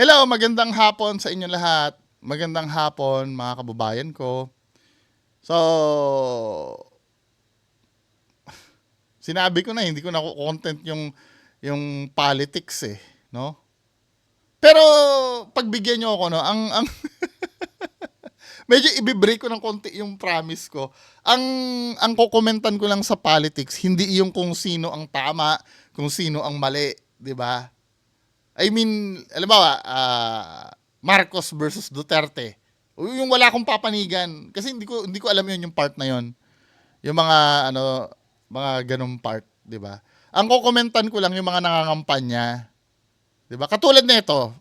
Hello, magandang hapon sa inyo lahat. Magandang hapon mga kababayan ko. So, sinabi ko na hindi ko na content yung politics no? Pero pagbigyan niyo ako no, ang medyo i-break ko ng konti yung promise ko. Ang kokomentan ko lang sa politics, hindi yung kung sino ang tama, kung sino ang mali, 'di ba? I mean, alam mo ba, Marcos versus Duterte. Yung wala akong papanigan kasi hindi ko alam yun yung part na yun. Yung mga ganung part, 'di ba? Ang kokomentan ko lang yung mga nangangampanya, 'di ba? Katulad nito.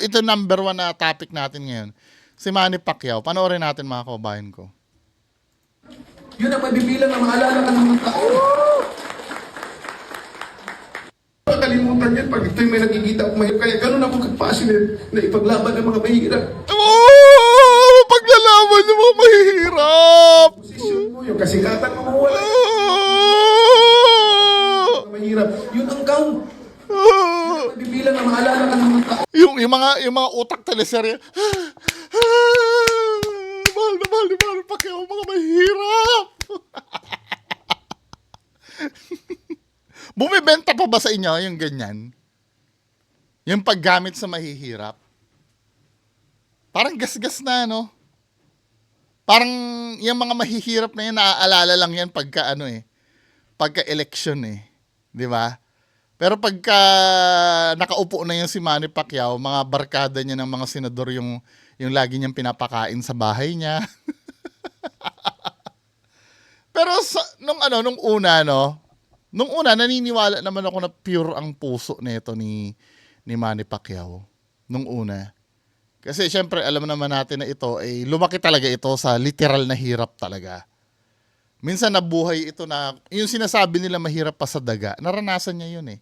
Ito number one na topic natin ngayon. Si Manny Pacquiao. Panoorin natin mga kababayan ko. Yun ang mabibilang na maalala ka ng mga tao. Kalimutan yan pag ito'y may nakikita akong mahirap. Kaya ganun ako kapassionate na ipaglaban ng mga mahirap. Oh, paglalaban ng mga mahihirap. Posisyon mo, yung kasikatan mo mawala. Mga mahirap. Yun ang count. Yun ang mabibilang na maalala ka ng mga tao. Yung mga utak teleserye. Mahal na mahal ni Manny Pacquiao mga mahirap. Bumibenta pa ba sa inyo yung ganyan? Yung paggamit sa mahihirap? Parang gasgas na, no? Parang yung mga mahihirap na yan, naaalala lang yan pagka-election Di ba? Pero pagka nakaupo na yan si Manny Pacquiao, mga barkada niya ng mga senador yung lagi niyang pinapakain sa bahay niya. Pero nung una naniniwala naman ako na pure ang puso nito ni Manny Pacquiao nung una. Kasi syempre alam naman natin na ito ay lumaki talaga ito sa literal na hirap talaga. Minsan nabuhay ito na yung sinasabi nila mahirap pa sa daga, naranasan niya yun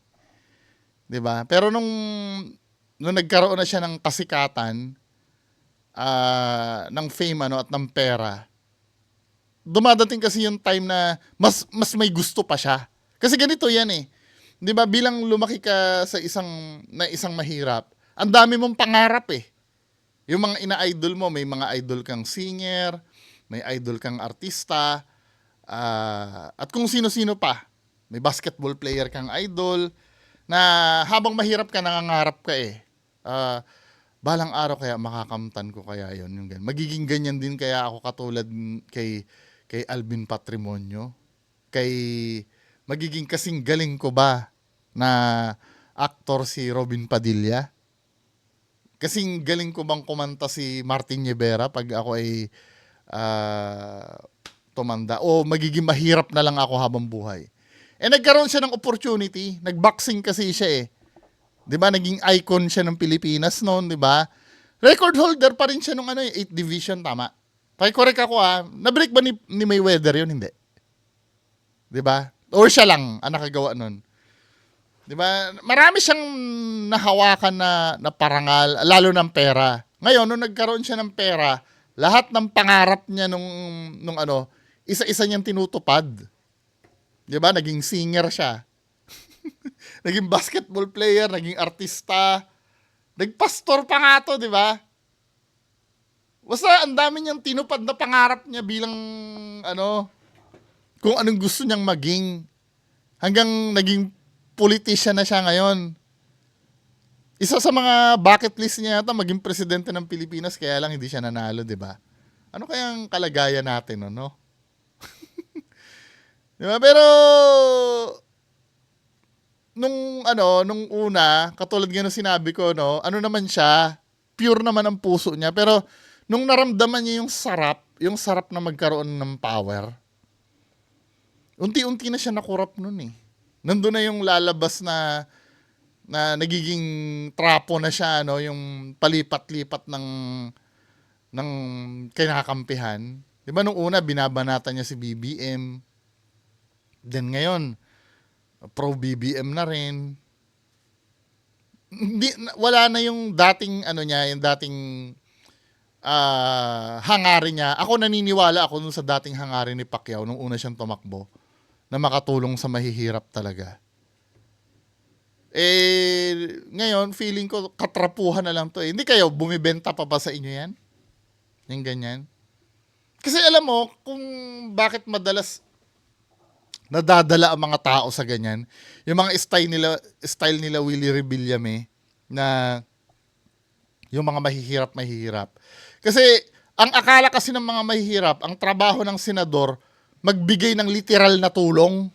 'Di ba? Pero nung nagkaroon na siya ng kasikatan, ng fame at ng pera, dumadating kasi yung time na mas may gusto pa siya. Kasi ganito yan 'Di ba bilang lumaki ka sa isang mahirap, ang dami mong pangarap Yung mga ina-idol mo, may mga idol kang singer, may idol kang artista, at kung sino-sino pa. May basketball player kang idol na habang mahirap ka nangangarap ka balang araw kaya makakamtan ko kaya yon yung ganyan. Magiging ganyan din kaya ako katulad kay Alvin Patrimonio. Magiging kasing galing ko ba na aktor si Robin Padilla? Kasing galing ko bang kumanta si Martin Nievera pag ako ay tumanda? O magiging mahirap na lang ako habang buhay? Nagkaroon siya ng opportunity. Nag-boxing kasi siya 'Di ba? Naging icon siya ng Pilipinas noon, 'di ba? Record holder pa rin siya nung 8th division, tama? Correct ako Na-break ba ni Mayweather 'yun? Hindi. 'Di ba? Or siya lang ang nakagawa noon. 'Di ba? Marami siyang nahawakan na parangal, lalo ng pera. Ngayon, nung nagkaroon siya ng pera, lahat ng pangarap niya nung isa-isa niyang tinutupad. 'Di ba? Naging singer siya. Naging basketball player, naging artista, nagpastor pa nga to, 'di ba? Basta ang dami niyang tinupad na pangarap niya bilang kung anong gusto niyang maging hanggang naging politician na siya ngayon. Isa sa mga bucket list niya yata maging presidente ng Pilipinas kaya lang hindi siya nanalo, 'di ba? Ano kayang kalagayan natin, no? 'Di ba? Pero nung una, katulad nga ng sinabi ko, no, ano naman siya, pure naman ang puso niya. Pero nung naramdaman niya yung sarap na magkaroon ng power, unti-unti na siya nakurap nun Nandun na yung lalabas na nagiging trapo na siya, no, yung palipat-lipat ng kinakampihan. 'Di ba nung una binabanatan niya si BBM. Then ngayon, pro BBM na rin. Wala na yung dating yung dating hangarin niya. Ako naniniwala ako dun sa dating hangarin ni Pacquiao nung una siyang tumakbo na makatulong sa mahihirap talaga. Ngayon, feeling ko katrapuhan na lang to eh. Hindi kayo, bumibenta pa ba sa inyo yan? Yung ganyan. Kasi alam mo, kung bakit madalas nadadala ang mga tao sa ganyan, yung mga style nila Willie Rebillame, na yung mga mahihirap. Kasi, ang akala kasi ng mga mahihirap, ang trabaho ng senador, magbigay ng literal na tulong.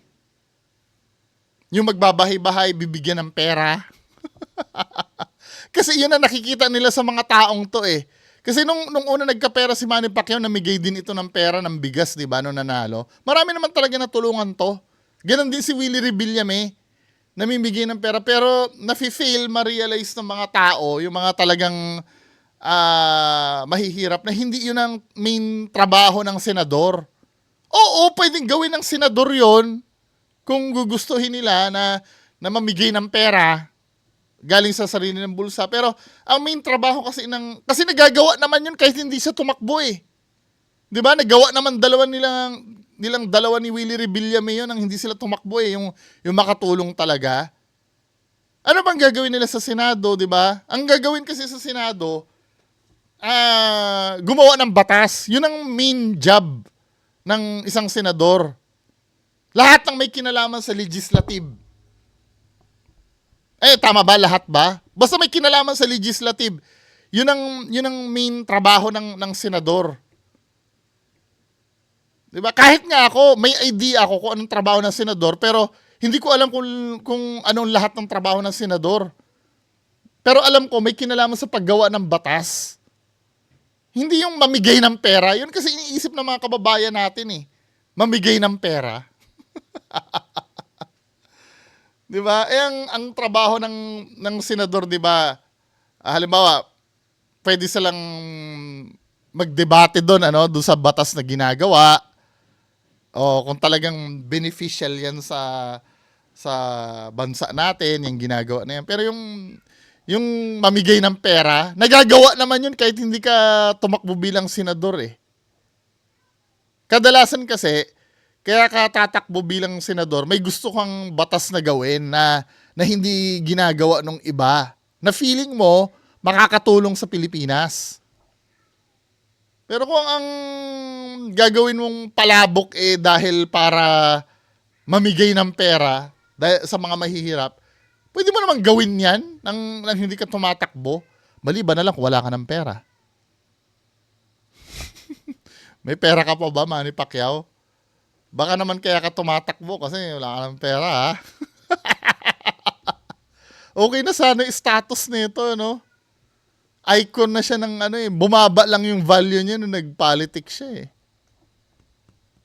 Yung magbabahay-bahay, bibigyan ng pera. Kasi yun ang nakikita nila sa mga taong to eh. Kasi nung una nagkapera si Manny Pacquiao, namigay din ito ng pera, ng bigas, di ba, nung nanalo. Marami naman talaga natulungan to. Ganon din si Willie Rebillame, namimigay ng pera. Pero nafe-fail ma-realize ng mga tao, yung mga talagang mahihirap, na hindi yun ang main trabaho ng senador. Oo, pwedeng gawin ng senador yon kung gugustuhin nila na mamigay ng pera galing sa sarili ng bulsa. Pero ang main trabaho kasi kasi nagagawa naman yun kahit hindi siya tumakbo eh. 'Di ba? Nagawa naman nilang dalawa ni Willie Rebillame yun nang hindi sila tumakbo eh, yung makatulong talaga. Ano bang gagawin nila sa Senado, 'di ba? Ang gagawin kasi sa Senado, gumawa ng batas. Yun ang main job ng isang senador. Lahat ng may kinalaman sa legislative. Tama ba? Lahat ba? Basta may kinalaman sa legislative. Yun ang main trabaho ng senador. Diba? Kahit nga ako, may idea ako kung anong trabaho ng senador, pero hindi ko alam kung anong lahat ng trabaho ng senador. Pero alam ko, may kinalaman sa paggawa ng batas. Hindi yung mamigay ng pera. Yun kasi iniisip ng mga kababayan natin eh. Mamigay ng pera. 'Di ba? Ang trabaho ng senador, 'di ba? Halimbawa, pwede silang magdebate doon doon sa batas na ginagawa. O kung talagang beneficial 'yan sa bansa natin, yung ginagawa na 'yan. Pero yung mamigay ng pera, nagagawa naman 'yun kahit hindi ka tumakbo bilang senador eh. Kadalasan kasi kaya ka tatakbo bilang senador, may gusto kang batas na gawin na hindi ginagawa ng iba. Na feeling mo, makakatulong sa Pilipinas. Pero kung ang gagawin mong palabok dahil para mamigay ng pera sa mga mahihirap, pwede mo naman gawin yan nang hindi ka tumatakbo. Maliban na lang kung wala ka ng pera. May pera ka pa ba, Manny Pacquiao? Baka naman kaya ka tumatakbo kasi wala ka ng pera, ha? Okay na sana yung status nito, no? Icon na siya ng bumaba lang yung value niya nung nag-politics siya, eh.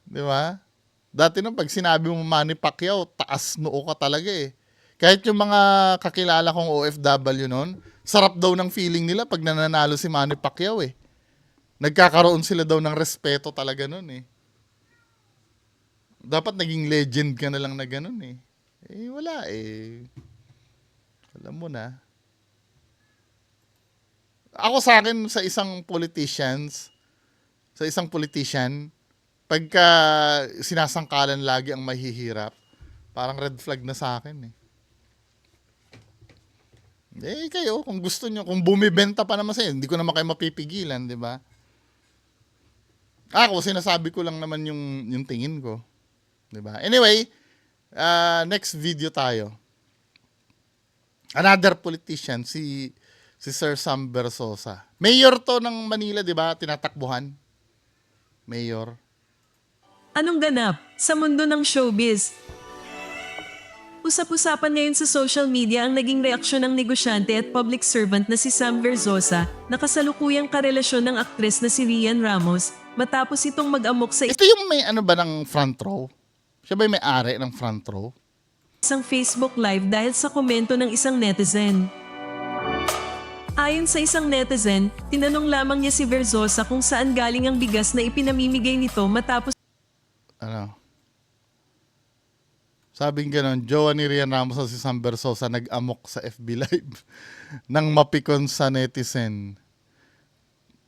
Di ba? Dati nung pag sinabi mo Manny Pacquiao, taas noo ka talaga, eh. Kahit yung mga kakilala kong OFW noon, sarap daw ng feeling nila pag nananalo si Manny Pacquiao, eh. Nagkakaroon sila daw ng respeto talaga noon, eh. Dapat naging legend ka na lang na ganun eh. Wala eh. Alam mo na. Ako sa akin, sa isang politician, pagka sinasangkalan lagi ang mahihirap, parang red flag na sa akin eh. Kayo, kung gusto nyo, kung bumibenta pa naman sa'yo, hindi ko naman kayo mapipigilan, di ba? Ako, sinasabi ko lang naman yung tingin ko. Diba? Anyway, next video tayo. Another politician, si Sir Sam Versosa. Mayor to ng Manila, di ba? Tinatakbuhan. Mayor. Anong ganap sa mundo ng showbiz? Usap-usapan ngayon sa social media ang naging reaksyon ng negosyante at public servant na si Sam Versosa na kasalukuyang karelasyon ng aktres na si Rian Ramos matapos itong mag-amok sa Ito yung may ba ng front row? Siya ba yung may-ari ng front row? isang Facebook Live dahil sa komento ng isang netizen. Ayon sa isang netizen, tinanong lamang niya si Versosa kung saan galing ang bigas na ipinamimigay nito matapos Sabing ganon, jowa ni Rian Ramos at si Sam Versosa nag-amok sa FB Live nang mapikon sa netizen.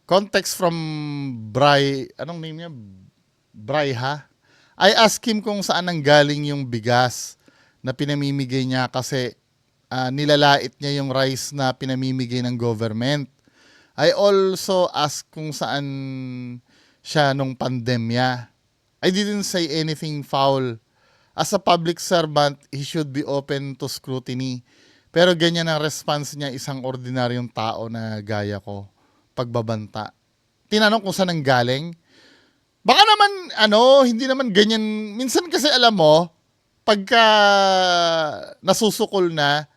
Context from anong name niya? Bryha? I asked him kung saan nanggaling yung bigas na pinamimigay niya kasi nilalait niya yung rice na pinamimigay ng government. I also asked kung saan siya nung pandemya. I didn't say anything foul. As a public servant, he should be open to scrutiny. Pero ganyan ang response niya, isang ordinaryong tao na gaya ko, pagbabanta. Tinanong kung saan ang galing. Baka naman, hindi naman ganyan. Minsan kasi alam mo, pagka nasusukol na,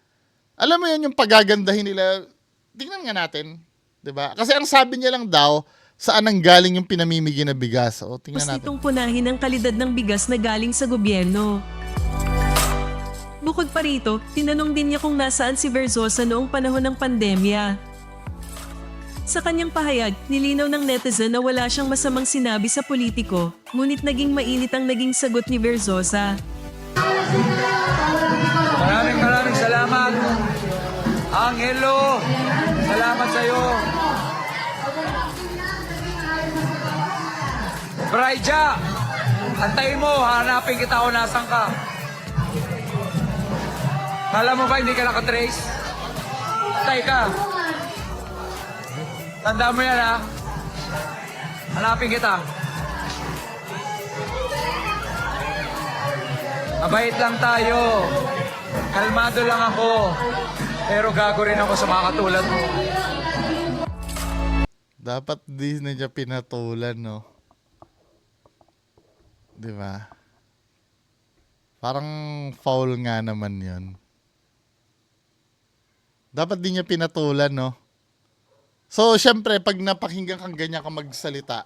alam mo yun, yung pagagandahin nila, tingnan nga natin. 'Di ba? Kasi ang sabi niya lang daw, saan ang galing yung pinamimigay na bigas. O, tingnan Gusto natin. nitong punahin ang kalidad ng bigas na galing sa gobyerno. Bukod pa rito, tinanong din niya kung nasaan si Verzosa noong panahon ng pandemya. Sa kanyang pahayag, nilinaw ng netizen na wala siyang masamang sinabi sa politiko, ngunit naging mainit ang naging sagot ni Verzosa. Maraming salamat. Angelo, salamat sa iyo. Braija, antayin mo, hanapin kita kung nasan ka. Kala mo ba hindi ka nakatrace? Antay ka. Tanda mo yan, ha? Hanapin kita. Mabait lang tayo. Kalmado lang ako. Pero gago rin ako sa mga katulad mo. Dapat di na niya pinatulan, no? Di ba? Parang foul nga naman yun. Dapat di niya pinatulan, no? So, syempre, pag napakinggan kang ganyan ka magsalita,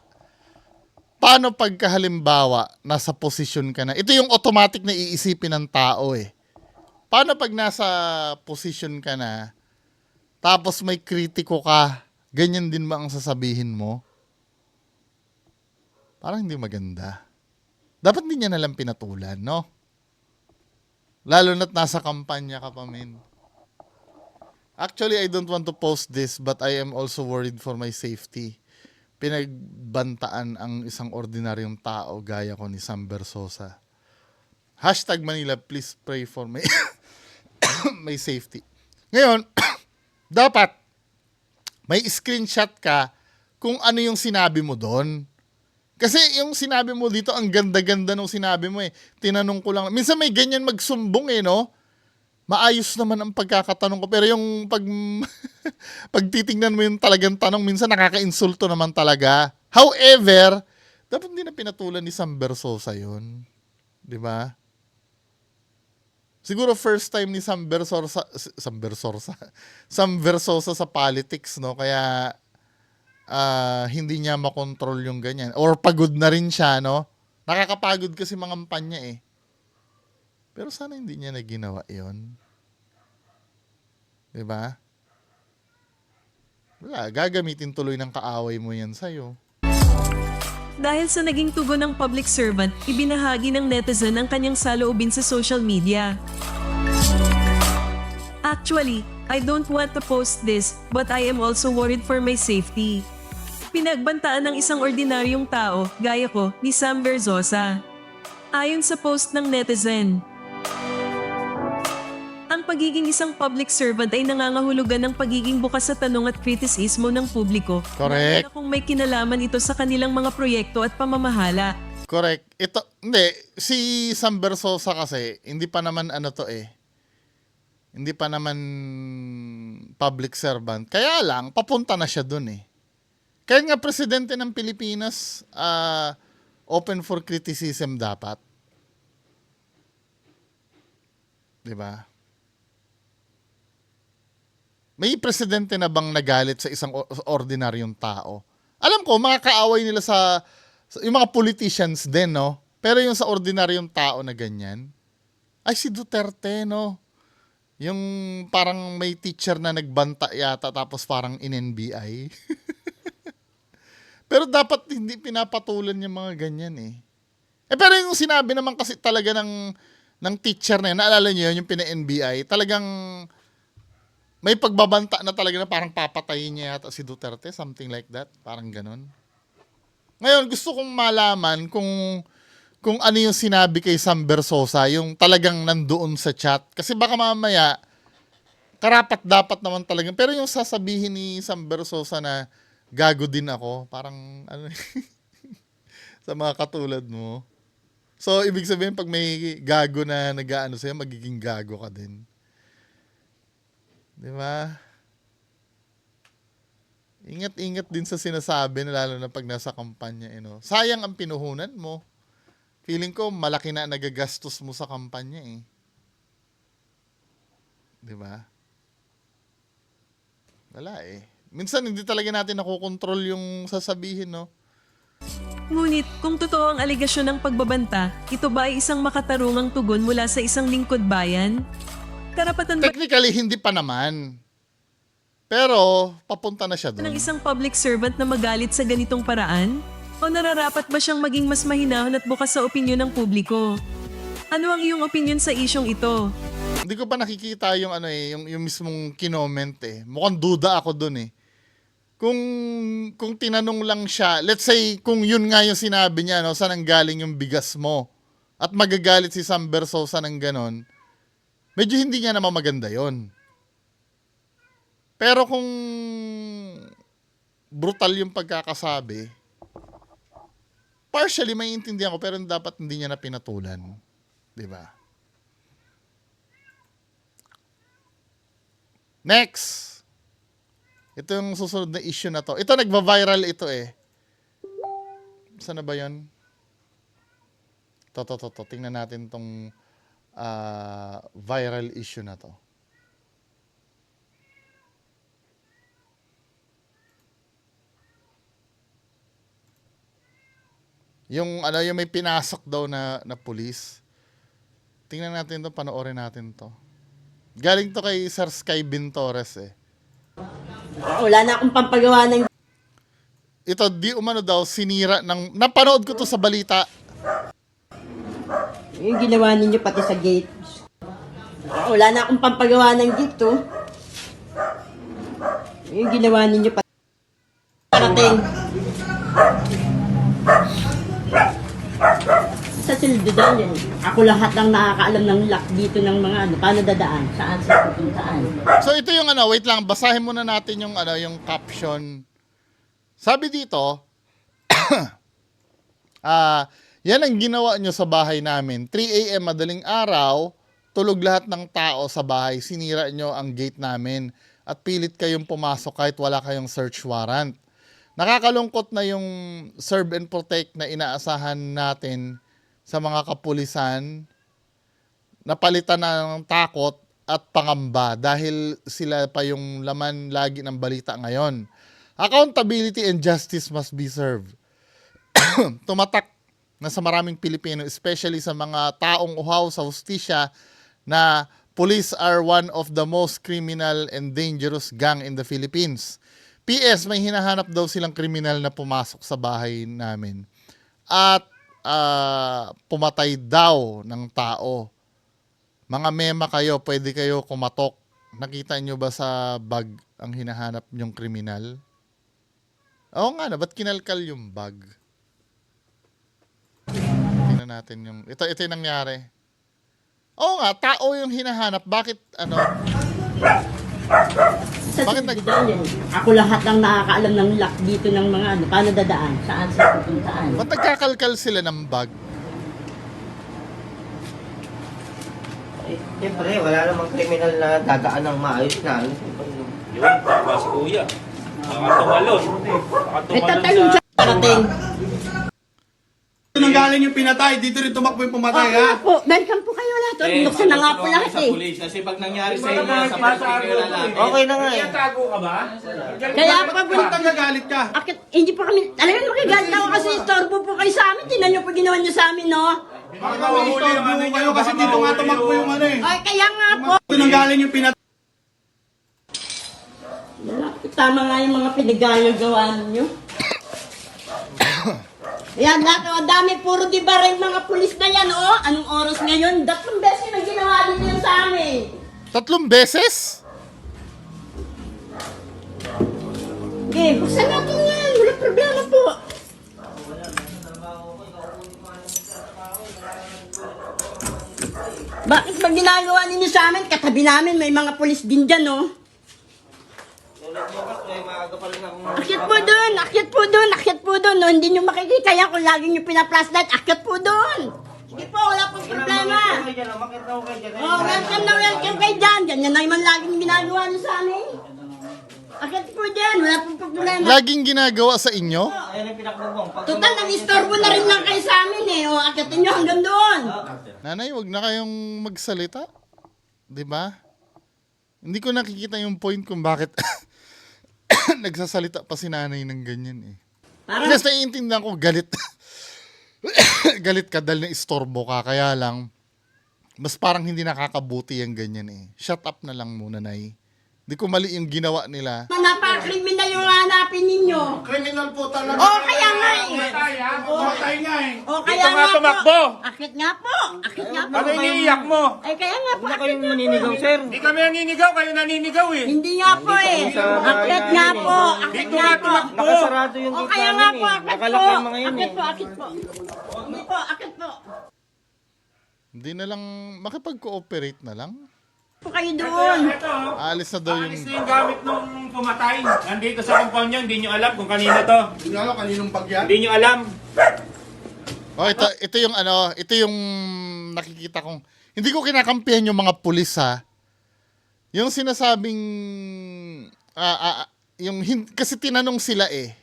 paano pagka halimbawa, nasa posisyon ka na? Ito yung automatic na iisipin ng tao eh. Paano pag nasa posisyon ka na, tapos may kritiko ka, ganyan din ba ang sasabihin mo? Parang hindi maganda. Dapat hindi niya nalang pinatulan, no? Lalo na't nasa kampanya ka pa, men. Actually, I don't want to post this, but I am also worried for my safety. Pinagbantaan ang isang ordinaryong tao gaya ko ni Sam Verzosa. #Manila, please pray for my, my safety. Ngayon, dapat may screenshot ka kung ano yung sinabi mo doon. Kasi yung sinabi mo dito, ang ganda-ganda nung sinabi mo eh. Tinanong ko lang. Minsan may ganyan magsumbong eh, no? Maayos naman ang pagkakatanong ko. Pero yung pag titingnan mo yung talagang tanong, minsan nakaka-insulto naman talaga. However, dapat hindi na pinatulan ni Sam Verzosa yun. Di ba? Siguro first time ni Sam Verzosa sa politics, no? Kaya hindi niya makontrol yung ganyan. Or pagod na rin siya, no? Nakakapagod kasi mga kampanya eh. Pero sana hindi niya na ginawa yun. Diba? Wala, gagamitin tuloy ng kaaway mo yan sa'yo. Dahil sa naging tugon ng public servant, ibinahagi ng netizen ang kanyang saloobin sa social media. Actually, I don't want to post this, but I am also worried for my safety. Pinagbantaan ng isang ordinaryong tao, gaya ko, ni Sam Verzosa. Ayon sa post ng netizen, ang pagiging isang public servant ay nangangahulugan ng pagiging bukas sa tanong at kritisismo ng publiko. Correct. Lalo na kung may kinalaman ito sa kanilang mga proyekto at pamamahala. Correct. Si Sam Verzosa kasi, hindi pa naman hindi pa naman public servant. Kaya lang, papunta na siya dun eh. Kaya nga presidente ng Pilipinas, open for criticism dapat. Diba? May presidente na bang nagalit sa isang ordinaryong tao? Alam ko, mga kaaway nila yung mga politicians din, no? Pero yung sa ordinaryong tao na ganyan, ay si Duterte, no? Yung parang may teacher na nagbanta yata tapos parang in-NBI. Pero dapat hindi pinapatulan yung mga ganyan eh. Pero yung sinabi naman kasi talaga ng teacher na yun, naalala niyo yun, yung pina-NBI, talagang may pagbabanta na talaga na parang papatayin niya yata si Duterte, something like that, parang ganun. Ngayon, gusto kong malaman kung ano yung sinabi kay Sam Verzosa, yung talagang nandoon sa chat. Kasi baka mamaya, karapat dapat naman talaga. Pero yung sasabihin ni Sam Versosa na gago din ako, parang ano sa mga katulad mo. So, ibig sabihin, pag may gago na nag-aano sa'yo, magiging gago ka din. Di ba? Ingat-ingat din sa sinasabi, lalo na pag nasa kampanya. Sayang ang pinuhunan mo. Feeling ko, malaki na nagagastos mo sa kampanya eh. Di ba? Wala eh. Minsan, hindi talaga natin nakokontrol yung sasabihin, no? Ngunit, kung totoo ang aligasyon ng pagbabanta, ito ba ay isang makatarungang tugon mula sa isang lingkod bayan? Karapatan ba Technically, hindi pa naman. Pero, papunta na siya ng doon. isang public servant na magalit sa ganitong paraan? O nararapat ba siyang maging mas mahinahon at bukas sa opinyon ng publiko? Ano ang iyong opinyon sa isyong ito? Hindi ko pa nakikita yung yung mismong kinoment eh. Mukhang duda ako doon eh. Kung tinanong lang siya, let's say kung yun nga yung sinabi niya, no, saan ang galing yung bigas mo? At magagalit si Sam Versosa ng ganon, medyo hindi niya naman maganda yon. Pero kung brutal yung pagkakasabi, partially maiintindihan ko, pero dapat hindi niya na pinatulan. Diba? Next! Ito yung susunod na issue na to. Ito, nagva-viral ito eh. Saan na ba yun? To. Tingnan natin tong viral issue na to. Yung may pinasok daw na pulis. Tingnan natin to, panoorin natin to. Galing to kay Sir Sky Bintores eh. Wala na akong pampagawa ng Ito, di umano daw, sinira ng... Napanood ko to sa balita. yung ginawa ninyo pati sa gate. Wala na akong pampagawa ng gate, oh. Yung ginawa ninyo pati parating. Sa silbidan yan. Ako lahat lang nakakaalam ng lock dito ng mga paano dadaan, saan sa pupuntaan. So ito yung wait lang, basahin muna natin yung yung caption. Sabi dito, yan ang ginawa nyo sa bahay namin. 3 a.m. madaling araw, tulog lahat ng tao sa bahay. Sinira nyo ang gate namin at pilit kayong pumasok kahit wala kayong search warrant. Nakakalungkot na yung serve and protect na inaasahan natin sa mga kapulisan, napalitan na ng takot at pangamba dahil sila pa yung laman lagi ng balita ngayon. Accountability and justice must be served. Tumatak na sa maraming Pilipino, especially sa mga taong uhaw sa hustisya, na police are one of the most criminal and dangerous gang in the Philippines. PS, may hinahanap daw silang kriminal na pumasok sa bahay namin. At pumatay daw ng tao. Mga mema kayo, pwede kayo kumatok. Nakita nyo ba sa bag ang hinahanap nyong kriminal? Oo nga na, ba't kinalkal yung bag? Tingnan natin yung... Ito yung nangyari. Oo nga, tao yung hinahanap. Bakit, Sa Bakit silbidan yan. Ako lahat lang nakakaalam ng lock dito ng mga paano dadaan, saan sa pupuntaan. ba't nagkakalkal sila ng bag? Siyempre, wala namang kriminal na dadaan ng maayos na. Yun, tama si Kuya. Baka tumalon. Baka May tumalon tatalong sa... siya parating. Nanggaling yung pinatay, dito rin tumakbo yung pumatay, ha? Po, welcome po kayo lahat. Binuksan na nga po lahat sa eh. pulis. Kasi pag nangyari sa inyo, sa particular natin. Okay na nga eh. Tago ka ba? Kaya pag Ba't nagagalit ka? akit, hindi pa kami, talagang magagalit ako kasi istorbo po kayo sa amin. Tinan niyo po ginawa niyo sa amin, no? Baka mahuli yung ano kayo kasi dito nga tumakbo yung ano eh. Ay, kaya nga po. Ito nanggaling yung pinatay. Tama nga yung mga pinagagawa niyo. Yan, lahat, ang dami, puro di ba rin mga pulis na yan, oh? Anong oras ngayon? 3 beses na ginawa dito yan sa amin. 3 beses? Okay, buksan natin yan. Wala problema po. Bakit ba ginagawa ninyo sa amin? Katabi namin, may mga pulis din dyan, oh. Akyat po doon, akyat po doon, akyat po doon. No, hindi nyo makikita yan kung lagi nyo pina-flashlight. Akyat po doon. Sige po, wala pong problema. Oh, welcome na welcome kayo dyan. Ganyan na naman laging ginagawa nyo sa amin. Akyat po dyan, wala pong problema. Laging ginagawa sa inyo? Total, nag-istorbo na rin lang kayo sa amin eh. O, akyatin nyo hanggang doon. Nanay, wag na kayong magsalita. 'Di ba? Hindi ko nakikita yung point kung bakit nagsasalita pa si nanay ng ganyan eh. Parang, Yes, naiintindihan ko, galit. Galit ka dahil na istorbo ka, kaya lang, mas parang hindi nakakabuti yung ganyan eh. Shut up na lang muna, Nay. Di ko mali yung ginawa nila. napaka-criminal yung hanapin ninyo. Criminal po talaga. O, kaya nga eh. Matay nga eh. O, kaya Dito nga nga tumakbo. po. Akit nga po. Akit nga po. Ano iniiyak mo? Ay, kaya nga po. Huwag na Akit kayong nga po. maninigaw, sir. Hindi kami naninigaw, kayo naninigaw eh. Hindi nga po eh. Akit nga po. Akit Dito nga nga po. tumakbo. Nakasarado yung O, gate kaya nga namin po. eh. Akit po. Nakalak yung mga yun Akit eh. po. Akit po. Hindi po. Akit po. Hindi na lang, makipag-cooperate na lang. Po kayo doon. Ito, oh. Alis na daw Alis yung... na yung gamit nung pumatay. Nandito sa compound niya, hindi nyo alam kung kanino to. Hindi nga alam kaninong bag yan. Hindi nyo alam. Oh, ito yung ano, ito yung nakikita kong... Hindi ko kinakampihan yung mga pulis ha. Yung sinasabing... kasi tinanong sila eh.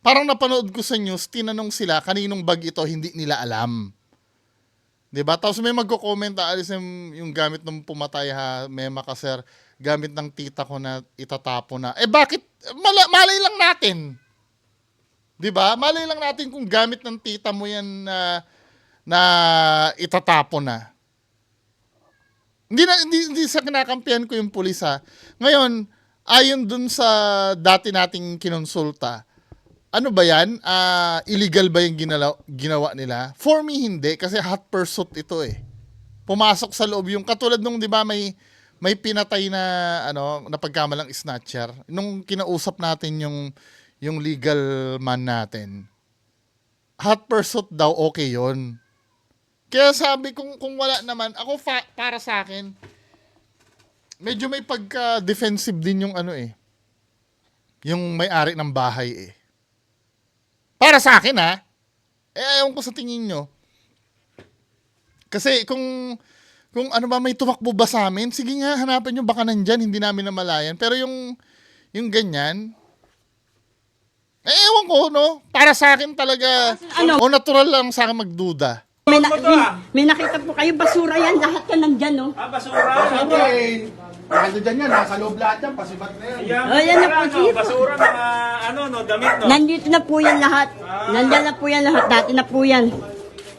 Parang napanood ko sa news, tinanong sila kaninong bag ito, hindi nila alam. 'Di ba? Tapos may magko-comment, alis yung gamit ng pumatay ha, mema ka sir, gamit ng tita ko na itatapo na. Eh bakit? Malay lang natin. 'Di ba? Malay lang natin kung gamit ng tita mo yan na itatapo na. Hindi sa kinakampihan ko yung pulis ha. Ngayon, ayon dun sa dati nating kinonsulta, ano ba yan? Illegal ba yung ginawa nila? For me, hindi. Kasi hot pursuit ito eh. Pumasok sa loob yung katulad nung, di ba, may pinatay na, na pagkamalang snatcher. Nung kinausap natin yung legal man natin. Hot pursuit daw, okay yon. Kaya sabi, kung wala naman, ako para sa akin, medyo may pagka-defensive din yung yung may-ari ng bahay eh. Para sa akin ha. Ewan ko sa tingin nyo. Kasi kung ano ba may tumakbo ba sa amin, sige nga hanapin nyo baka nandyan, hindi namin namalayan. Pero yung ganyan, ewan ko no. Para sa akin talaga, o natural lang sa akin magduda. May nakita po kayo, basura yan. Lahat yan nandyan, no? Basura. Okay. Nandito dyan yan. Nasa loob lahat yan. Pasibat na yan. Oh, yan na po, sige po. Basura, mga damit no. Nandito na po yan lahat. Nandyan na po yan lahat. Dati na po yan.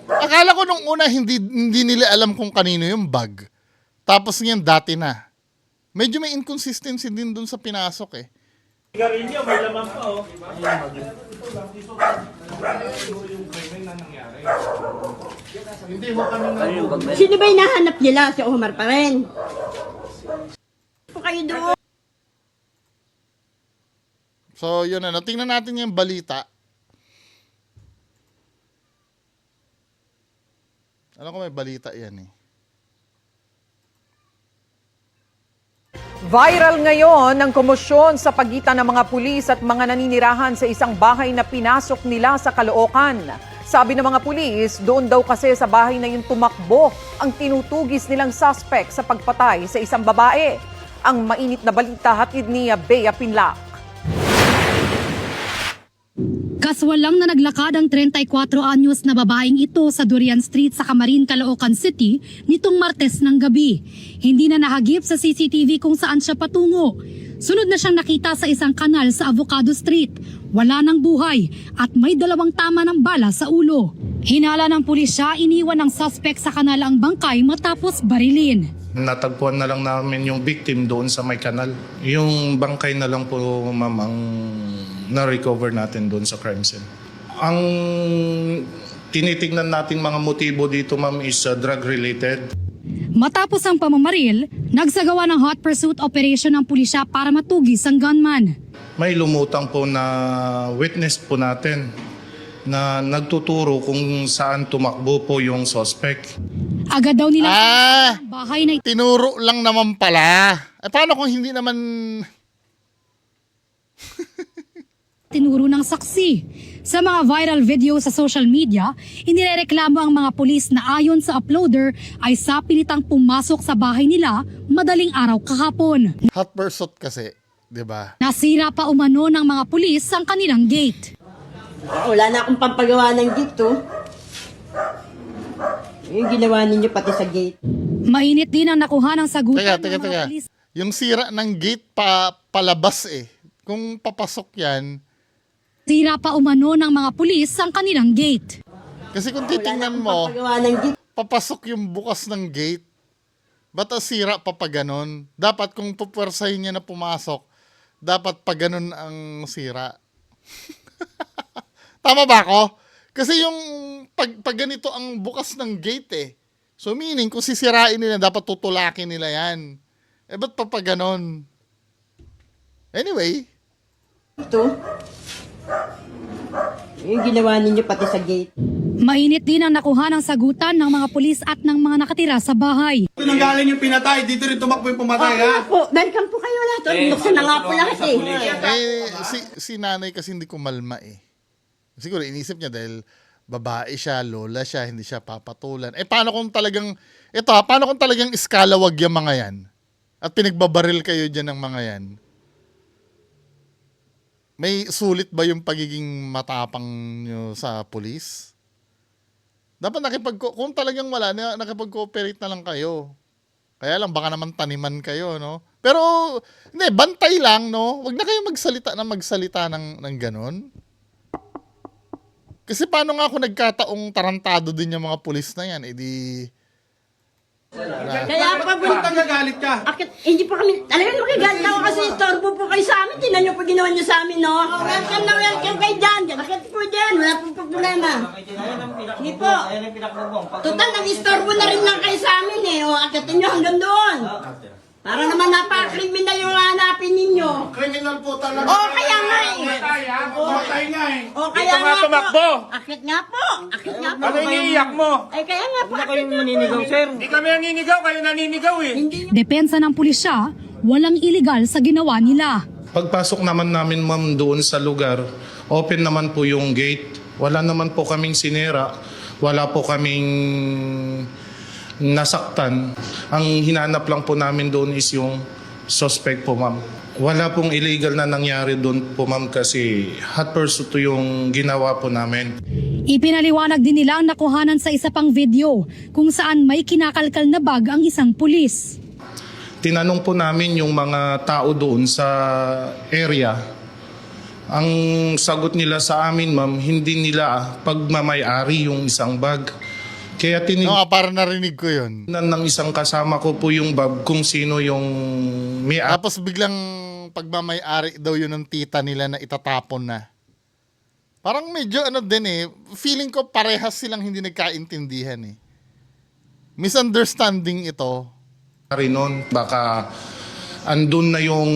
Akala ko nung una hindi nila alam kung kanino yung bag. Tapos ngayon dati na. Medyo may inconsistency din dun sa pinasok eh. Sigarilyo, may laman pa oh. Hindi mo kami na. Sino ba hinahanap nila? Si Omar pa rin. Po kayo doon. So yun tingnan natin yung balita. Alam ko may balita yan eh. Viral ngayon ang komosyon sa pagitan ng mga pulis at mga naninirahan sa isang bahay na pinasok nila sa Caloocan. Sabi ng mga pulis, doon daw kasi sa bahay na yung tumakbo ang tinutugis nilang suspect sa pagpatay sa isang babae. Ang mainit na balita hatid ni Bea Pinlac. Kaswalang na naglakad ang 34 anyos na babaeng ito sa Durian Street sa Camarin, Caloocan City nitong Martes ng gabi. Hindi na nahagip sa CCTV kung saan siya patungo. Sunod na siyang nakita sa isang kanal sa Avocado Street. Wala ng buhay at may 2 tama ng bala sa ulo. Hinala ng pulisya, iniwan ng suspect sa kanal ang bangkay matapos barilin. Natagpuan na lang namin yung victim doon sa may kanal. Yung bangkay na lang po, ma'am, ang na-recover natin doon sa crime scene. Ang tinitingnan nating mga motibo dito, ma'am, is drug-related. Matapos ang pamamaril, nagsagawa ng hot pursuit operation ng pulisya para matugis ang gunman. May lumutang po na witness po natin na nagtuturo kung saan tumakbo po yung suspect. Agad daw nila Ah, ang bahay na tinuro lang naman pala. Paano kung hindi naman... tinuro ng saksi. Sa mga viral video sa social media, inireklamo ang mga pulis na ayon sa uploader ay sapilitang pumasok sa bahay nila madaling araw kahapon. Hot pursuit kasi, di ba? Nasira pa umano ng mga pulis ang kanilang gate. Wala na akong pampagawa ng gate, oh. Yung ginawa ninyo pati sa gate. Mainit din ang nakuha ng sagutan ng mga Teka. pulis. Yung sira ng gate palabas eh. Kung papasok yan, Sira pa umano ng mga pulis ang kanilang gate. kasi kung Wala na titingnan akong mo, pampagawa ng gate. papasok yung bukas ng gate. Ba't sira pa ganon? Dapat kung pupwersahin niya na pumasok, dapat pa ganon ang sira. Tama ba ako? Kasi yung pag ganito ang bukas ng gate eh. So meaning, kung sisirain nila, dapat tutulakin nila yan. Ba't pa ganon? Anyway, Ito. Yung ginawa ninyo pati sa gate. Mainit din ang nakuha ng sagutan ng mga pulis at ng mga nakatira sa bahay. Ito nang galing yung pinatay, dito rin tumakbo yung pumatay, ha? Po, welcome po kayo lahat. Buksan na nga po lahat eh. si nanay kasi hindi kumalma eh. Siguro inisip niya dahil babae siya, lola siya, hindi siya papatulan. Paano kung talagang, paano kung talagang iskalawag yung mga yan? At pinagbabaril kayo dyan ng mga yan? May sulit ba yung pagiging matapang nyo sa pulis? Dapat kung talagang wala, nakipag-cooperate na lang kayo. Kaya lang, baka naman taniman kayo, no? Pero, hindi, bantay lang, no? Huwag na kayo magsalita ng ganon. Kasi paano nga kung nagkataong tarantado din yung mga pulis na yan, Kaya pag nagagalit ka? hindi po kami, talagang makigalit ako kasi istorbo po kayo sa amin. Tinan niyo po ginawa niyo sa amin, no? Welcome na welcome kayo dyan. Bakit po dyan? Wala pong problema. Sige po. Total, nag-istorbo na rin lang kayo sa amin eh. O, akitin niyo hanggang doon. Para naman napaka-criminal yung hanapin ninyo. Criminal po talaga. Kaya nga eh. Pumatay nga eh. Kaya nga tumakbo. Akit nga po. Akit nga po. Ano iniiyak mo? Ay, kaya nga po. Hindi na kayo maninigaw, sir. Hindi kami naninigaw, kayo naninigaw eh. Hindi Depensa ng pulisya, walang iligal sa ginawa nila. Pagpasok naman namin, ma'am, doon sa lugar, open naman po yung gate. Wala naman po kaming sinira. Wala po kaming nasaktan. Ang hinanap lang po namin doon is yung suspect po, ma'am. Wala pong illegal na nangyari doon po, ma'am, kasi hot pursuit to yung ginawa po namin. Ipinaliwanag din nila ang nakuhanan sa isa pang video kung saan may kinakalkal na bag ang isang pulis. Tinanong po namin yung mga tao doon sa area. Ang sagot nila sa amin, ma'am, hindi nila pagmamayari yung isang bag. Kaya parang narinig ko yun. ng isang kasama ko po yung bag kung sino yung may Tapos biglang pagmamayari daw yun ng tita nila na itatapon na. Parang medyo din eh. Feeling ko parehas silang hindi nagkaintindihan eh. Misunderstanding ito. rin nun. Baka andun na yung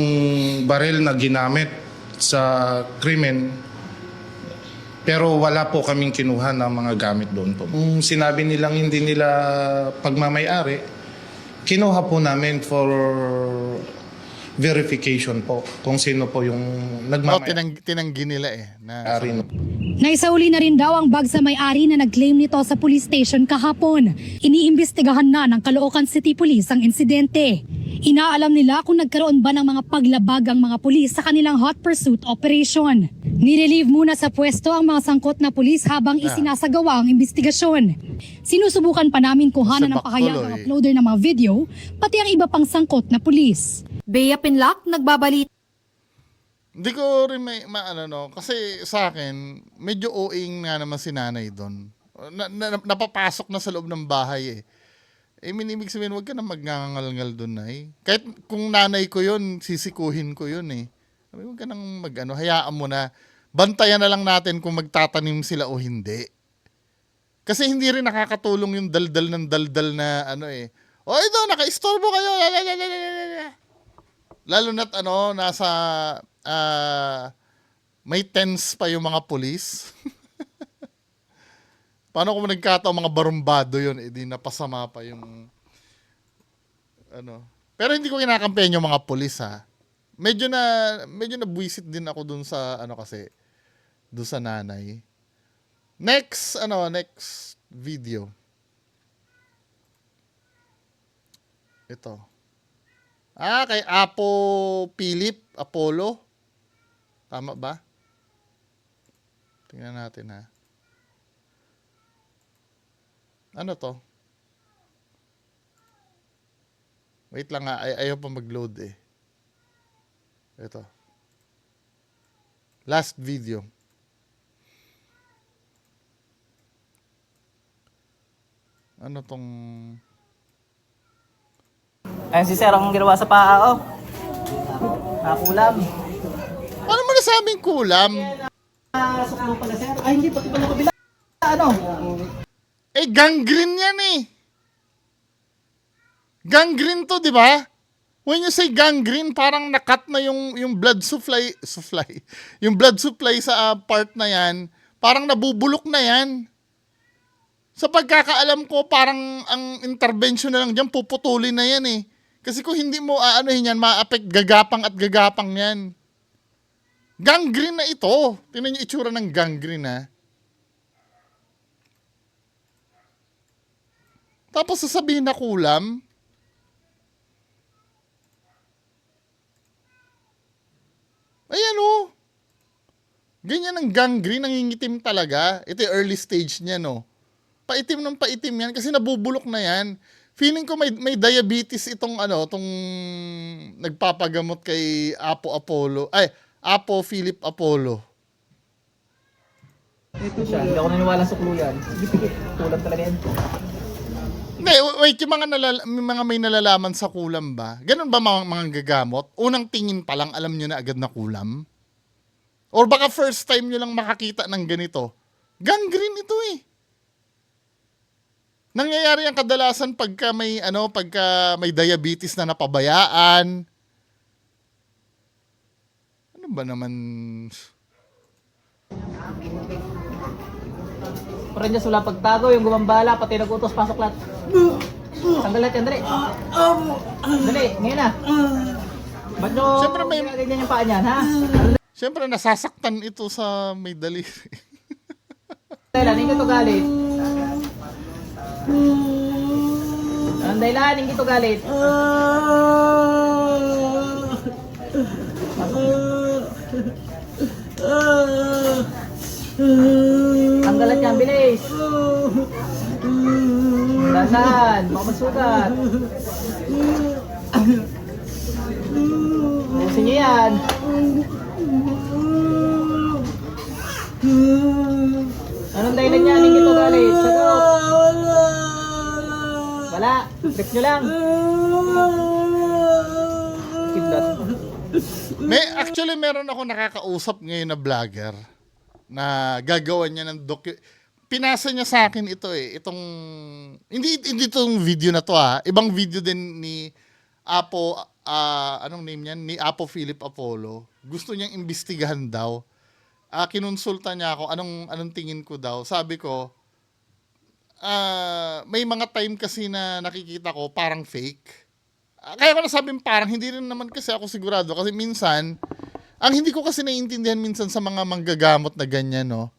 baril na ginamit sa krimen. Pero wala po kaming kinuha ng mga gamit doon po. Kung sinabi nilang hindi nila pagmamayari, kinuha po namin for verification po kung sino po yung nagmamayari. Tinanggi nila eh. Naisauli na rin daw ang bag sa may-ari na nag-claim nito sa police station kahapon. Iniimbestigahan na ng Caloocan City Police ang insidente. Inaalam nila kung nagkaroon ba ng mga paglabag ang mga pulis sa kanilang hot pursuit operation. Nirelieve muna sa pwesto ang mga sangkot na pulis habang isinasagawa ang investigasyon. Sinusubukan pa namin kuhanan ng pahayag ng uploader ng mga video, pati ang iba pang sangkot na pulis. Bea Pinlac, nagbabalita. Hindi ko rin kasi sa akin, medyo OA nga naman si nanay doon. Napapasok na sa loob ng bahay eh. Ibig sabihin, huwag ka na magngangal-ngal doon na eh. Kahit kung nanay ko yun, sisikuhin ko yun eh. Huwag ka nang hayaan mo na. Bantayan na lang natin kung magtatanim sila o hindi. Kasi hindi rin nakakatulong yung daldal na ito, naka-istorbo kayo. Lalo na't nasa may tense pa yung mga pulis. Paano kung nagkataon mga barumbado yun, di napasama pa yung ano. Pero hindi ko kinakampihan yung mga pulis ha. Medyo na buwisit din ako dun sa ano kasi, dun sa nanay. Next video. Ito. Kay Philip Apollo. Tama ba? Tingnan natin ha. Ano to? Wait lang nga, ayaw pa mag-load eh. Ito. Last video. Ano tong... Ayun si sir ang ginawa sa paa, oh. Nakulam. Paano mo nasabing kulam? Suklo pala sir. Ay, hindi, pati pala kabila. Ano? Gangrene yan eh. Gangrene to, di ba? When you say gangrene, parang nakat na yung blood supply, yung blood supply sa part na yan, parang nabubulok na yan. Sa pagkakaalam ko, parang ang intervention na lang dyan, puputulin na yan eh. Kasi kung hindi mo aanohin yan, ma-affect gagapang at gagapang yan. Gangrene na ito. Tingnan niyo itsura ng gangrene ha. Tapos sasabihin na kulam. Ayan o. Ganyan ang gangrene, nangingitim talaga. Ito yung early stage niya, no. Paitim ng paitim yan kasi nabubulok na yan. Feeling ko may diabetes itong nagpapagamot kay Philip Apollo. Ito siya, hindi ako naniwala sa clue yan. Sige, kulam talaga yan. Hindi, wait, yung mga may nalalaman sa kulam ba? Ganun ba mga gagamot? Unang tingin pa lang, alam nyo na agad na kulam? Or baka first time nyo lang makakita ng ganito? Gangrene ito eh. Nangyayari ang kadalasan pagka may diabetes na napabayaan. Ano ba naman? Pero niya wala pagtago, yung gumambala, pati nag-utos, pasok lahat. Sandali, dali. Dali, ngayon na. Ba't nyo ganyan yung paa niyan, ha? Siyempre, nasasaktan ito sa may daliri. Dahilan, hindi to galit. Anong dahilan, hindi to galit? Ang galat niya, bilis. Dasan, baka masugat. Busin niyo yan. Anong dahilan niya, hindi to galit? Sagot. Wala, trip nyo lang. Kidlat. Actually, meron ako nakakausap ngayon na vlogger na gagawa niya ng pinasa niya sa akin ito eh. Itong, hindi itong video na to ha. Ibang video din ni anong name niyan? Ni Philip Apollo. Gusto niyang imbestigahan daw. Kinonsulta niya ako, anong tingin ko daw. Sabi ko, may mga time kasi na nakikita ko parang fake. Kaya ko nasabing parang, hindi rin naman kasi ako sigurado. Kasi minsan, ang hindi ko kasi naiintindihan minsan sa mga manggagamot na ganyan, no?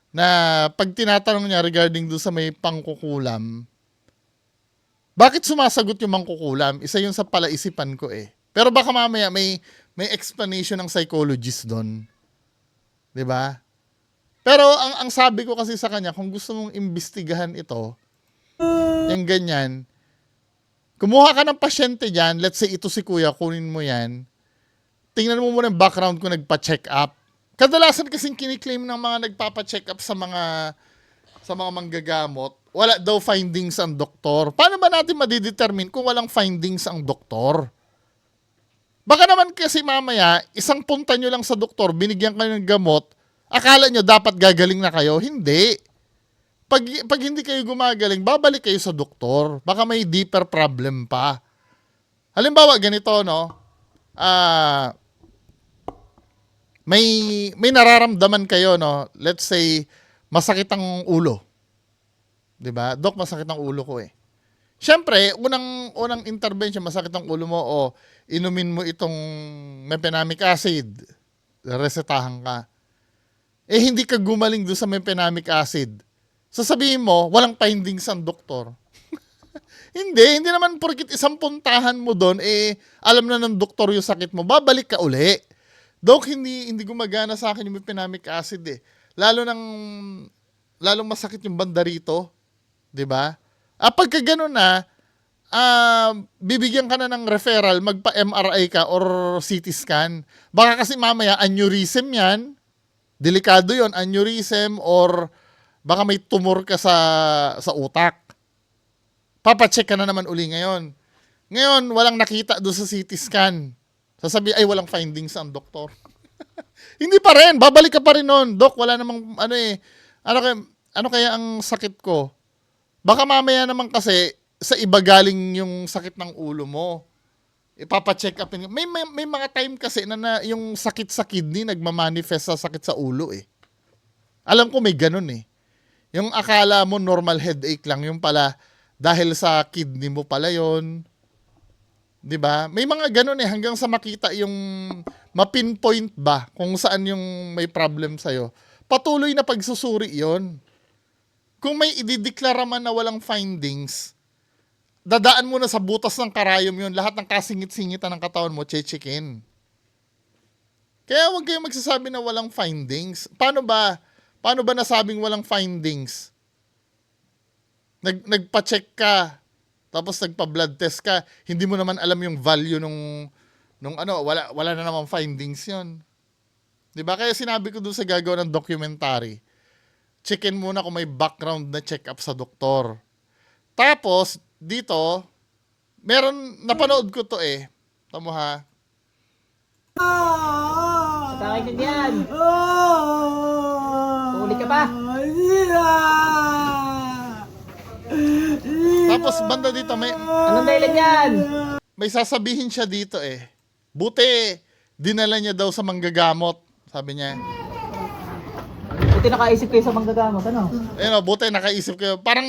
Na pag tinatanong niya regarding doon sa may pangkukulam, bakit sumasagot yung mangkukulam? Isa yun sa palaisipan ko eh. Pero baka mamaya may explanation ng psychologist doon. 'Di ba? Pero ang sabi ko kasi sa kanya, kung gusto mong imbestigahan ito, yung ganyan, kumuha ka ng pasyente dyan, let's say ito si kuya, kunin mo yan, tingnan mo muna yung background kung nagpa-check up. Kadalasan kasing kiniklaim ng mga nagpapa-check up sa mga manggagamot, wala daw findings ang doktor. Paano ba natin madidetermine kung walang findings ang doktor? Baka naman kasi mamaya, isang punta nyo lang sa doktor, binigyan kayo ng gamot, akala nyo dapat gagaling na kayo. Hindi. Pag hindi kayo gumagaling, babalik kayo sa doktor. Baka may deeper problem pa. Halimbawa, ganito, no? May nararamdaman kayo, no? Let's say, masakit ang ulo. 'Di ba? Dok, masakit ang ulo ko eh. Siyempre, unang intervention, masakit ang ulo mo, o inumin mo itong mefenamic acid. Resetahan ka. Eh, hindi ka gumaling doon sa mefenamic acid. Sasabihin mo, walang findings ang doktor. Hindi naman porkit isang puntahan mo doon, eh, alam na ng doktor yung sakit mo, babalik ka uli. Dok, hindi gumagana sa akin yung mefenamic acid eh. Lalong masakit yung banda rito. 'Di ba? Pagka gano'n na, bibigyan ka na ng referral, magpa-MRI ka or CT scan. Baka kasi mamaya aneurysm yan. Delikado yon, aneurysm, or baka may tumor ka sa utak. Papacheck ka na naman uli ngayon. Ngayon, walang nakita doon sa CT scan. Sasabi, ay, walang findings ang doktor. Hindi pa rin, babalik ka pa rin nun. Dok, wala namang, ano kaya ang sakit ko? Baka mamaya naman kasi, sa iba galing yung sakit ng ulo mo. Ipapacheck up. May mga time kasi na yung sakit sa kidney nagmamanifest sa sakit sa ulo eh. Alam ko may ganun eh. Yung akala mo normal headache lang, yung pala dahil sa kidney mo pala yon. 'Di ba? May mga ganun eh, hanggang sa makita yung mapinpoint ba kung saan yung may problem sa'yo. Patuloy na pagsusuri yon. Kung may idideklara man na walang findings, dadaan mo na sa butas ng karayom yun. Lahat ng kasingit-singitan ng katawan mo, chechikin. Kaya huwag kayong magsasabi na walang findings. Paano ba nasabing walang findings? Nagpa-check ka, tapos nagpa-blood test ka, hindi mo naman alam yung value nung wala na namang findings yun. 'Di ba? Kaya sinabi ko doon sa gagawa ng documentary, checkin muna kung may background na check-up sa doktor. Tapos, dito, napanood ko to eh. Tamo ha. Atake din yan. Ulit ka pa. Tapos, banda dito, Anong dahilan yan? may sasabihin siya dito eh. Buti, dinala niya daw sa manggagamot. Sabi niya. Buti nakaisip kayo sa manggagamot, ano? Buti nakaisip kayo. Parang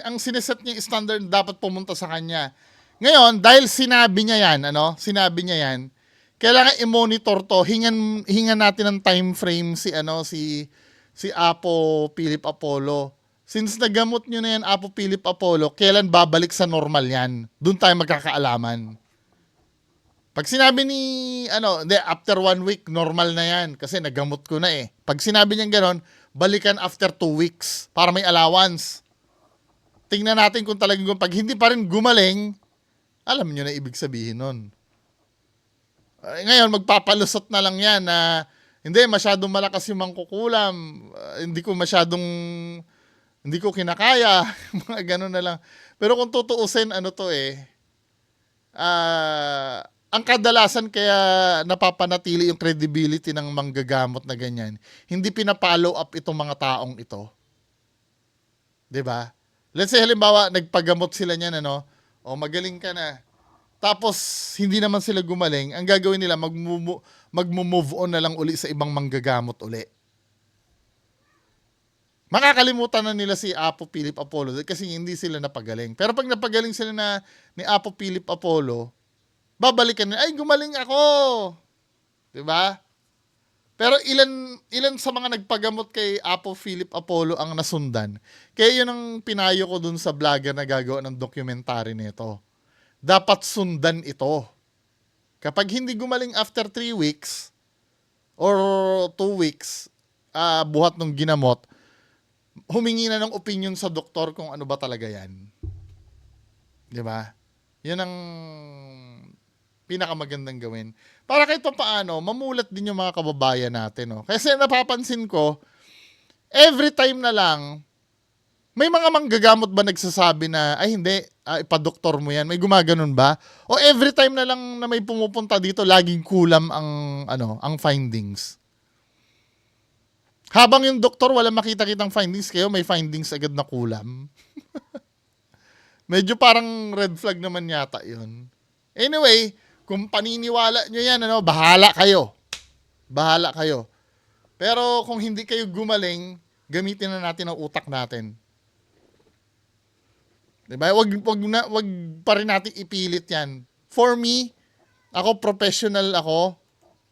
ang sineset niya yung standard dapat pumunta sa kanya. Ngayon, dahil sinabi niya yan, kailangan i-monitor to. Hingan natin ng time frame si Apo Philip Apollo. Since nagamot nyo na yan, Apo Philip Apollo, kailan babalik sa normal yan? Doon tayo magkakaalaman. Pag sinabi after 1 week, normal na yan. Kasi nagamot ko na eh. Pag sinabi niya gano'n, balikan after 2 weeks para may allowance. Tingnan natin kung talagang pag hindi pa rin gumaling, alam nyo na ibig sabihin nun. Ngayon, magpapalusot na lang yan na hindi, masyadong malakas yung mangkukulam. Hindi ko kinakaya. Mga gano'n na lang. Pero kung tutuusin, ang kadalasan kaya napapanatili yung credibility ng manggagamot na ganyan, hindi pinapollow up itong mga taong ito. 'Di ba? Let's say halimbawa nagpagamot sila niyan magaling ka na. Tapos hindi naman sila gumaling, ang gagawin nila magmo-move on na lang uli sa ibang manggagamot uli. Makakalimutan na nila si Apo Philip Apollo kasi hindi sila napagaling. Pero pag napagaling sila ni Apo Philip Apollo, babalikan nila, ay gumaling ako. 'Di ba? Pero ilan sa mga nagpagamot kay Apo Philip Apollo ang nasundan. Kaya yun ang pinayo ko dun sa vlogger na gagawa ng documentary nito. Dapat sundan ito. Kapag hindi gumaling after 3 weeks or 2 weeks, buhat ng ginamot, humingi na ng opinion sa doktor kung ano ba talaga yan. 'Di ba? Yun ang pinakamagandang gawin. Para kahit pa paano, mamulat din yung mga kababayan natin. No? Kasi napapansin ko, every time na lang, may mga manggagamot ba nagsasabi na, ay hindi, ipa-doktor mo yan. May gumaganon ba? O every time na lang na may pumupunta dito, laging kulam ang findings. Habang yung doktor wala makita-kitang findings, kayo may findings agad na kulam. Medyo parang red flag naman yata yun. Anyway, kung paniniwala nyo yan, bahala kayo. Bahala kayo. Pero kung hindi kayo gumaling, gamitin na natin ang utak natin. Diba? Wag pa rin natin ipilit yan. For me, ako professional ako,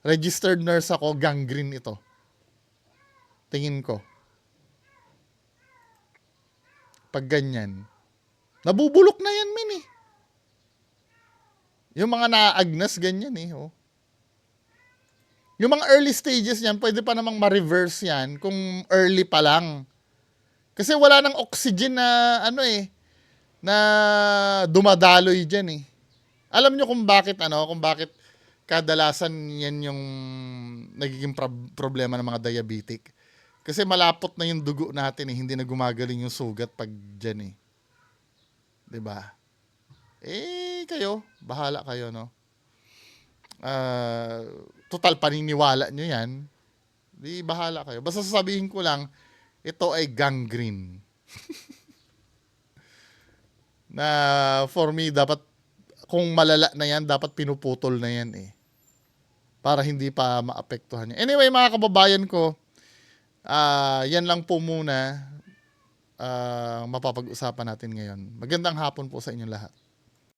registered nurse ako, gangrene ito. Tingin ko. Pag ganyan. Nabubulok na yan, min eh. Yung mga naagnas, ganyan eh. Oh. Yung mga early stages yan, pwede pa namang ma-reverse yan kung early pa lang. Kasi wala nang oxygen na na dumadaloy dyan eh. Alam nyo kung bakit kadalasan yan yung nagiging problema ng mga diabetic. Kasi malapot na yung dugo natin eh, hindi na gumagaling yung sugat pag dyan eh. 'Di ba? Kayo, bahala kayo, no? Total paniniwala nyo yan. Di bahala kayo. Basta sasabihin ko lang, ito ay gangrene. Na for me, dapat, kung malala na yan, dapat pinuputol na yan eh. Para hindi pa maapektuhan niya. Anyway, mga kababayan ko, yan lang po muna mapapag-usapan natin ngayon. Magandang hapon po sa inyong lahat.